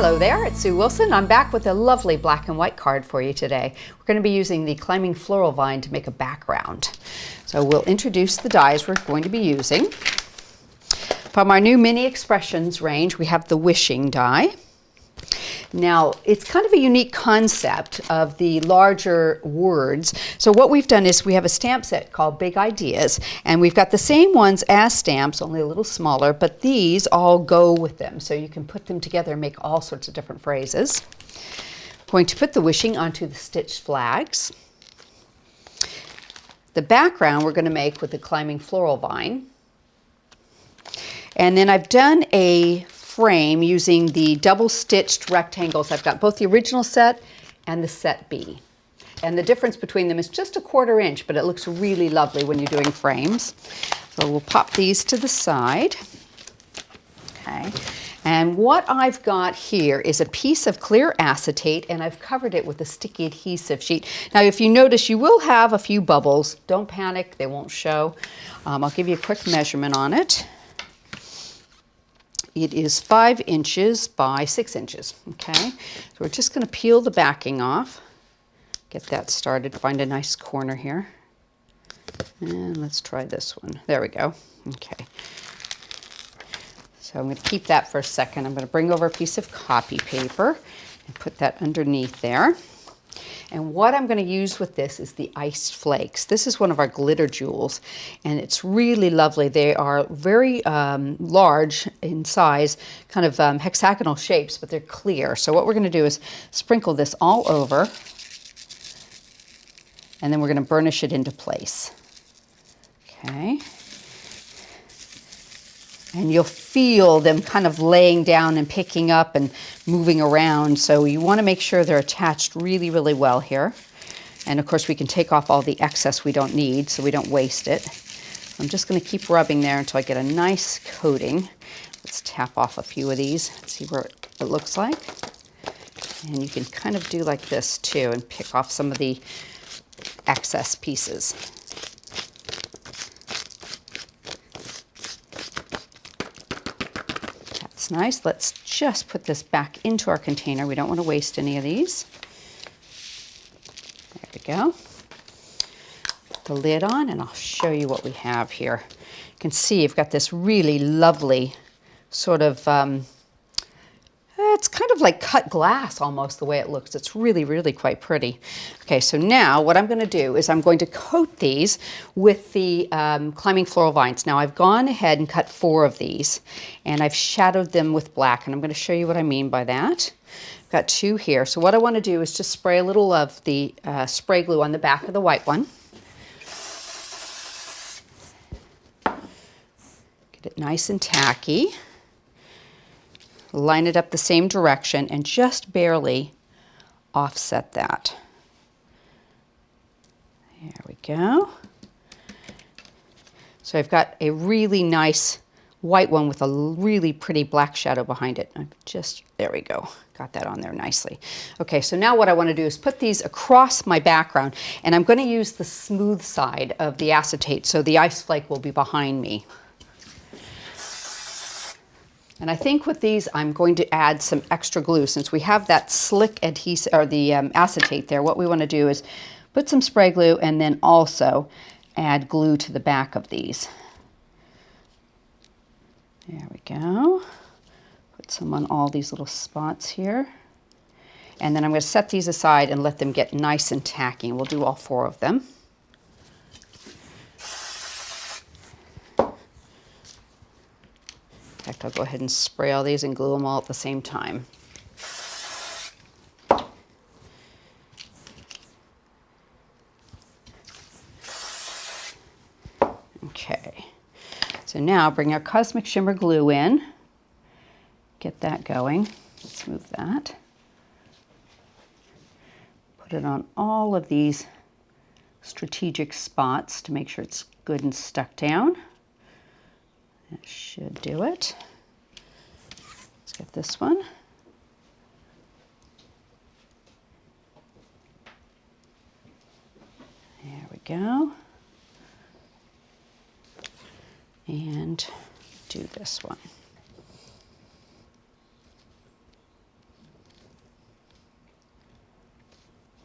Hello there, it's Sue Wilson. I'm back with a lovely black and white card for you today. We're going to be using the climbing floral vine to make a background. So we'll introduce the dies we're going to be using. From our new mini expressions range, we have the wishing die. Now, it's kind of a unique concept of the larger words. So what we've done is we have a stamp set called Big Ideas, and we've got the same ones as stamps, only a little smaller, but these all go with them. So you can put them together and make all sorts of different phrases. I'm going to put the wishing onto the stitched flags. The background we're going to make with the climbing floral vine. And then I've done a frame using the double stitched rectangles. I've got both the original set and the set B. And the difference between them is just 1/4 inch, but it looks really lovely when you're doing frames. So we'll pop these to the side. Okay. And what I've got here is a piece of clear acetate, and I've covered it with a sticky adhesive sheet. Now, if you notice, you will have a few bubbles. Don't panic, they won't show. I'll give you a quick measurement on it. It is 5 inches by 6 inches, okay? So we're just going to peel the backing off, get that started, find a nice corner here. And let's try this one. There we go, okay. So I'm going to keep that for a second. I'm going to bring over a piece of copy paper and put that underneath there. And what I'm going to use with this is the iced flakes. This is one of our glitter jewels, and it's really lovely. They are very large in size, kind of hexagonal shapes, but they're clear. So what we're going to do is sprinkle this all over, and then we're going to burnish it into place. Okay. And you'll feel them kind of laying down and picking up and moving around. So you want to make sure they're attached really, really well here. And of course we can take off all the excess we don't need so we don't waste it. I'm just going to keep rubbing there until I get a nice coating. Let's tap off a few of these and see what it looks like. And you can kind of do like this too and pick off some of the excess pieces. Nice. Let's just put this back into our container. We don't want to waste any of these. There we go. Put the lid on and I'll show you what we have here. You can see you've got this really lovely sort of, it's kind of like cut glass almost the way it looks. It's really, really quite pretty. Okay, so now what I'm going to do is I'm going to coat these with the climbing floral vines. Now I've gone ahead and cut 4 of these, and I've shadowed them with black, and I'm going to show you what I mean by that. I've got 2 here. So what I want to do is just spray a little of the spray glue on the back of the white one. Get it nice and tacky. Line it up the same direction and just barely offset that. There we go. So I've got a really nice white one with a really pretty black shadow behind it. There we go. Got that on there nicely. Okay, so now what I want to do is put these across my background, and I'm going to use the smooth side of the acetate, so the ice flake will be behind me. And I think with these, I'm going to add some extra glue. Since we have that slick adhesive, or the acetate there, what we want to do is put some spray glue and then also add glue to the back of these. There we go. Put some on all these little spots here. And then I'm going to set these aside and let them get nice and tacky. We'll do all 4 of them. In fact, I'll go ahead and spray all these and glue them all at the same time. Okay, so now bring our Cosmic Shimmer glue in. Get that going. Let's move that. Put it on all of these strategic spots to make sure it's good and stuck down. That should do it. Let's get this one. There we go. And do this one.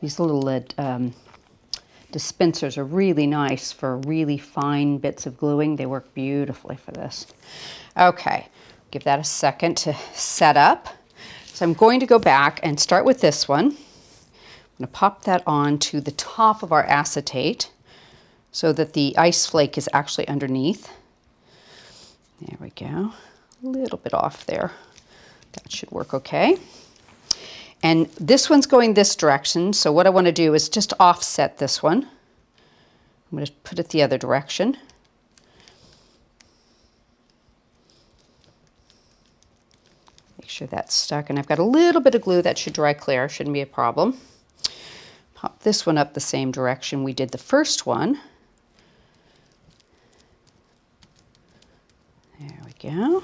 These little dispensers are really nice for really fine bits of gluing. They work beautifully for this. Okay, give that a second to set up. So I'm going to go back and start with this one. I'm going to pop that on to the top of our acetate so that the ice flake is actually underneath. There we go. A little bit off there. That should work okay. And this one's going this direction, so what I want to do is just offset this one. I'm going to put it the other direction. Make sure that's stuck, and I've got a little bit of glue that should dry clear, shouldn't be a problem. Pop this one up the same direction we did the first one. There we go.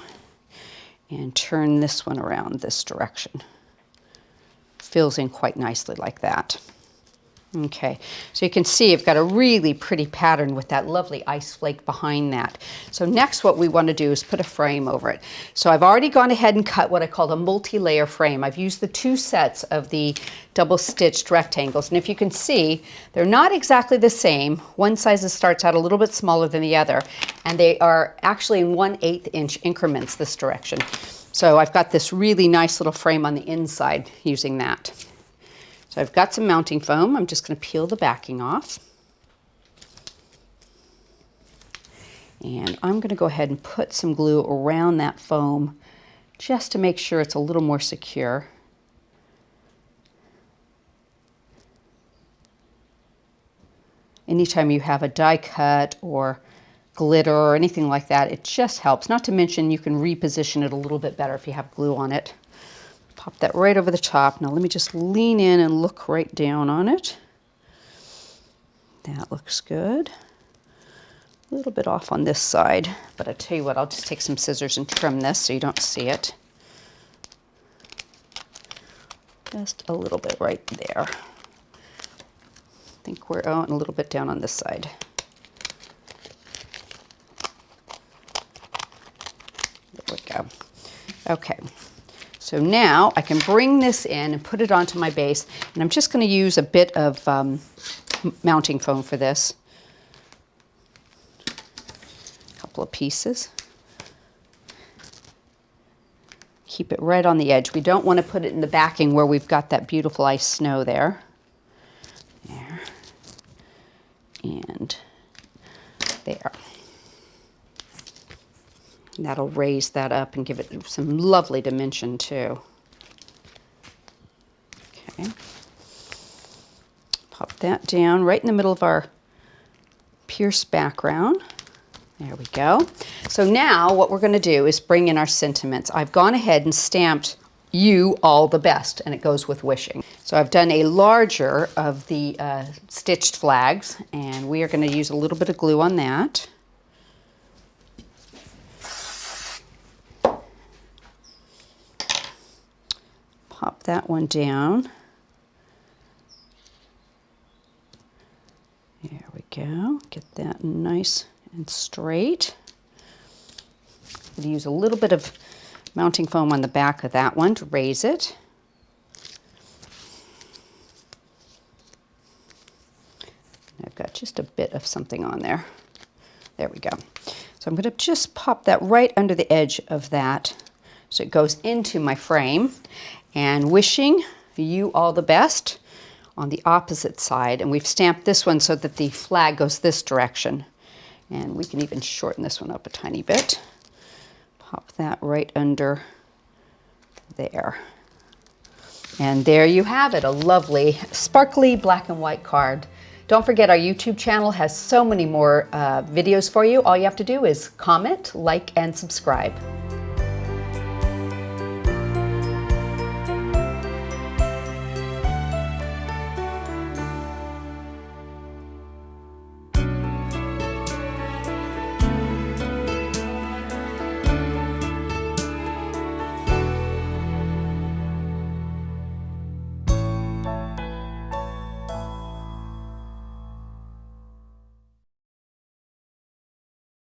And turn this one around this direction. Fills in quite nicely like that. Okay, so you can see I've got a really pretty pattern with that lovely ice flake behind that. So next what we want to do is put a frame over it. So I've already gone ahead and cut what I call a multi-layer frame. I've used the 2 sets of the double stitched rectangles, and if you can see, they're not exactly the same. One size starts out a little bit smaller than the other, and they are actually in 1/8 inch increments this direction. So I've got this really nice little frame on the inside using that. So I've got some mounting foam. I'm just going to peel the backing off. And I'm going to go ahead and put some glue around that foam just to make sure it's a little more secure. Anytime you have a die cut or glitter or anything like that, it just helps. Not to mention you can reposition it a little bit better if you have glue on it. Pop that right over the top. Now let me just lean in and look right down on it. That looks good. A little bit off on this side, but I tell you what, I'll just take some scissors and trim this so you don't see it. Just a little bit right there. I think we're and a little bit down on this side. There we go. Okay. So now I can bring this in and put it onto my base, and I'm just going to use a bit of mounting foam for this. A couple of pieces. Keep it right on the edge. We don't want to put it in the backing where we've got that beautiful ice snow there. There. And there. And that'll raise that up and give it some lovely dimension too. Okay. Pop that down right in the middle of our pierced background. There we go. So now what we're going to do is bring in our sentiments. I've gone ahead and stamped "You All the Best," and it goes with wishing. So I've done a larger of the stitched flags, and we are going to use a little bit of glue on that. Pop that one down. There we go. Get that nice and straight. I'm going to use a little bit of mounting foam on the back of that one to raise it. I've got just a bit of something on there. There we go. So I'm going to just pop that right under the edge of that so it goes into my frame. And wishing you all the best on the opposite side. And we've stamped this one so that the flag goes this direction. And we can even shorten this one up a tiny bit. Pop that right under there. And there you have it, a lovely, sparkly black and white card. Don't forget, our YouTube channel has so many more videos for you. All you have to do is comment, like, and subscribe.